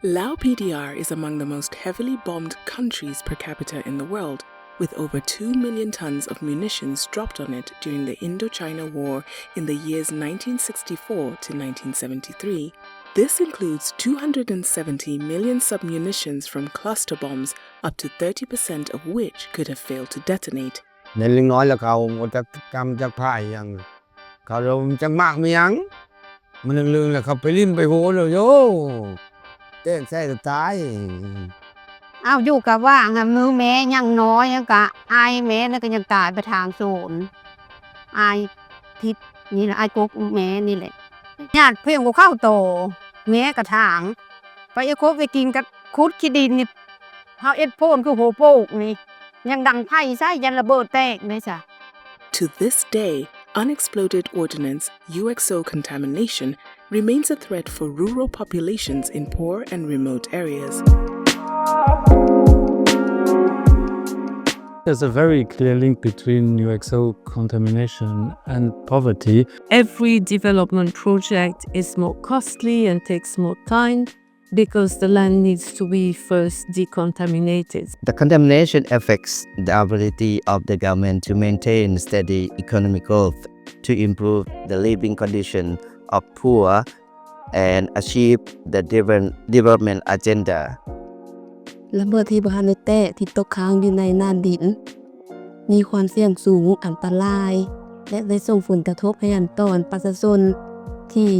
Lao PDR is among the most heavily bombed countries per capita in the world, with over 2 million tons of munitions dropped on it during the Indochina War in the years 1964 to 1973. This includes 270 million submunitions from cluster bombs, up to 30% of which could have failed to detonate. ในเล็กน้อยแล้วเขาจะกำจะพ่ายยังเขาเราจะมากมั้ยยังมันลืมแล้วเขาไปลิ้มไปโหแล้วโยเต้นใส่ตายเอาอยู่กับว่างมือแม่ยังน้อยยังกะอายแม่แล้วก็ยังตายไปทางโซนอายทิศนี่แหละอายกกแม่นี่แหละญาติเพียงก็เข้าโตแม่กระถางไปไอ้โคไปกินกับคุดขี้ดินนี่เฮาเอ็ดโพนคือโหโปกนี่ยังดังไผ่ใส่ยันระเบิดแตกเลยจ้ะ To this day, unexploded ordnance, UXO contamination, remains a threat for rural populations in poor and remote areas. There's a very clear link between UXO contamination and poverty. Every development project is more costly and takes more time because the land needs to be first decontaminated. The contamination affects the ability of the government to maintain steady economic growth, to improve the living condition of poor, and achieve the development agenda. ระเบิดที่บ่ทันได้แตะที่ตกค้างอยู่ในน่านดินมีความเสี่ยงสูงอันตรายและได้ส่งผลกระทบให้อันตอนประชาชนที่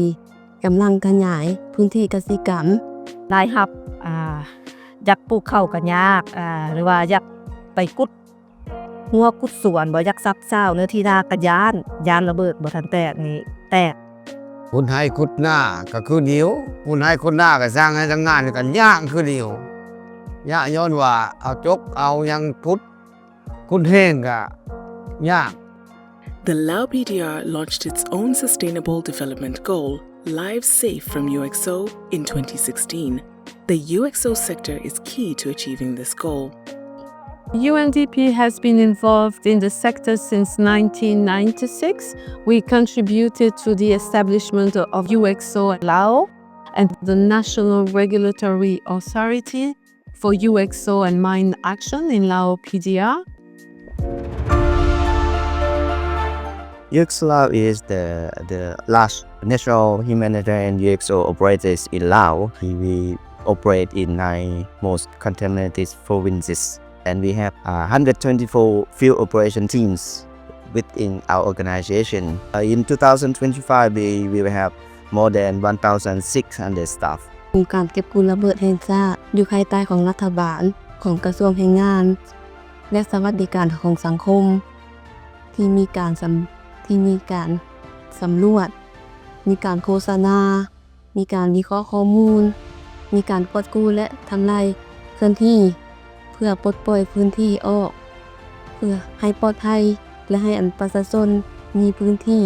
กำลังขยายพื้นที่เกษตรกรรมรายรับอยากปลูกข้าวก็ยากหรือว่าอยากไปกุดหัวกุดสวนบ่อยากซับเช้าเนื้อที่นาก็ย้านระเบิดบ่ทันแตกนี่แตกคนให้คุดหน้าก็คือเหนียวคนให้คนหน้าก็สร้างให้ทำงานกันยากคือเหนียวย่าย้อนว่าเอาจกเอายังคุดแห้งก็ยาก The Lao PDR launched its own sustainable development goal, Lives Safe from UXO, in 2016. The UXO sector is key to achieving this goal. UNDP has been involved in the sector since 1996. We contributed to the establishment of UXO Lao and the National Regulatory Authority for UXO and Mine Action in Lao PDR. UXO Lao is the last national humanitarian UXO operators in Laos. We operate in 9 most contaminated provinces, and we have 124 field operation teams within our organization. In 2025, we will have more than 1,600 staff. โครงการเก็บกู้ระเบิดแห่งชาติอยู่ภายใต้ของรัฐบาลของกระทรวงแรงงานและสวัสดิการของสังคมที่มีการสำรวจมีการโฆษณามีการวิเคราะห์ข้อมูลมีการกดกู้และทำลายเคลื่อนที่เพื่อปลดปล่อยพื้นที่ออกเพื่อให้ปลอดภัยและให้ประชาชนมีพื้นที่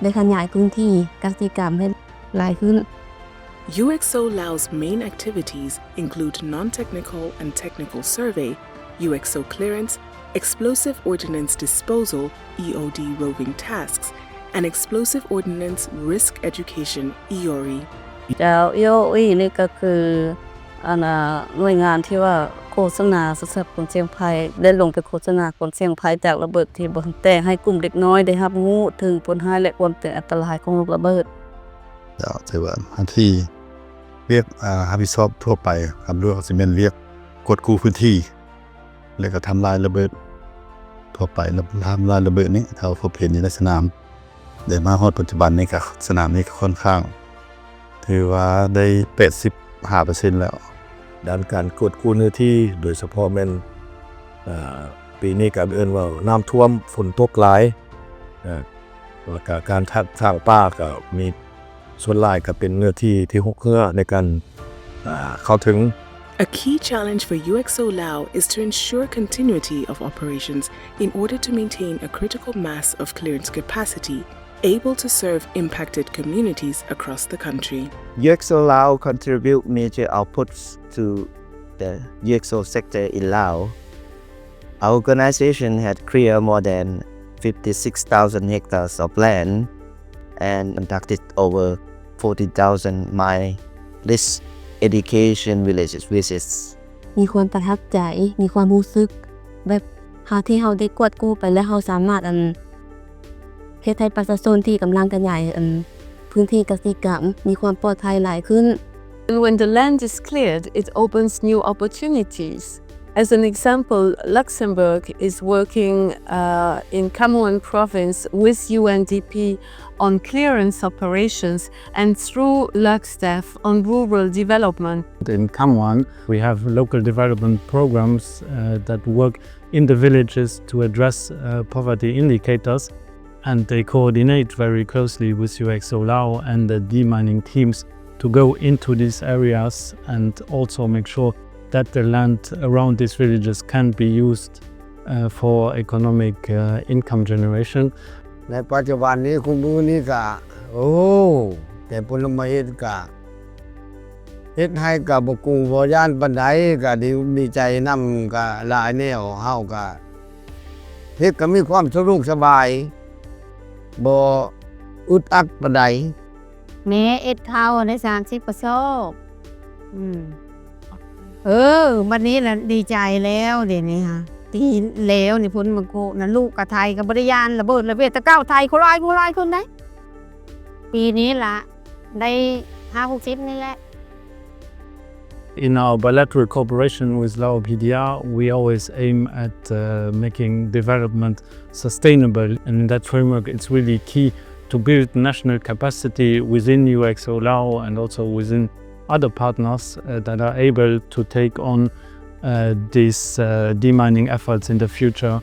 ได้ขยายพื้นที่กสิกรรมให้หลายขึ้นUXO Lao's main activities include non-technical and technical survey, UXO clearance, explosive ordnance disposal (EOD) roving tasks, and explosive ordnance risk education (EORI). เจ้า EORI นี่ก็คือหน่วยงานที่ว่าโฆษณาสำหรับคนเสี่ยงภัยได้ลงไปโฆษณาคนเสี่ยงภัยจากระเบิดที่บ่ทันแตกให้กลุ่มเด็กน้อยได้รับรู้ถึงผลร้ายและความเป็นอันตรายของลูกระเบิดถือว่าหน้าที่เรียกรับผิดชอบทั่วไปครับด้วยสิเมนเรียกกดกู้พื้นที่แล้วก็ทำลายระเบิดทั่วไปแล้วทำลายระเบิดนี้เท่าพบเห็นในสนามได้มาฮอดปัจจุบันนี้ก็สนามนี้ก็ค่อนข้างถือว่าได้ 85% แล้วด้านการกดกู้เนื้อที่โดยเฉพาะแม่นปีนี้ก็เอิ้นว่าน้ำท่วมฝนตกหลายแล้วก็การสร้างป่าก็มีส่วนหลายก็เป็นเนื้อที่ที่หกเหือในการเข้าถึง A key challenge for UXO Lao is to ensure continuity of operations in order to maintain a critical mass of clearance capacity able to serve impacted communities across the country. UXO Lao contribute major outputs to the UXO sector in Laos. Our organization had cleared more than 56,000 hectares of land and conducted over 40,000 mile lists education villages visits. มีความประทับใจมีความรู้สึกแบบที่เราได้กวดกู้ไปแล้วเราสามารถเฮ็ดให้ประชาชนที่กำลังขยายพื้นที่เกษตรกรรมมีความปลอดภัยหลายขึ้น And when the land is cleared, it opens new opportunities. As an example, Luxembourg is working in Cameroon province with UNDP on clearance operations and through LuxDev on rural development. In Cameroon, we have local development programs that work in the villages to address poverty indicators, and they coordinate very closely with UXO Lao and the demining teams to go into these areas and also make sure that the land around these villages can be used for economic income generation. ในปัจจุบันนี้คุณมือนี่ก็แต่ผลไม้เฮ็ดก็เฮ็ดให้กับบกุ้งบ่ย่านปานใดก็ดีใจนำก็หลายแนวเฮาก็เฮ็ดก็มีความสะดวกสบายบ่อึดอัดปานใด แม่เอ็ดเท่าได้30 กว่าโซกวันนี้น่ะดีใจแล้วเดี๋ยวนี้ค่ะที่แล้วนี่พ้นมังโกนะลูกกับไทยกับบริยานระเบิดระเบิดตะเก้าไทยเขาลอยคนได้ปีนี้ละได้50-60นี่แหละ In our bilateral cooperation with Lao PDR, we always aim at making development sustainable, and in that framework it's really key to build national capacity within UXO Lao and also within other partners that are able to take on these demining efforts in the future.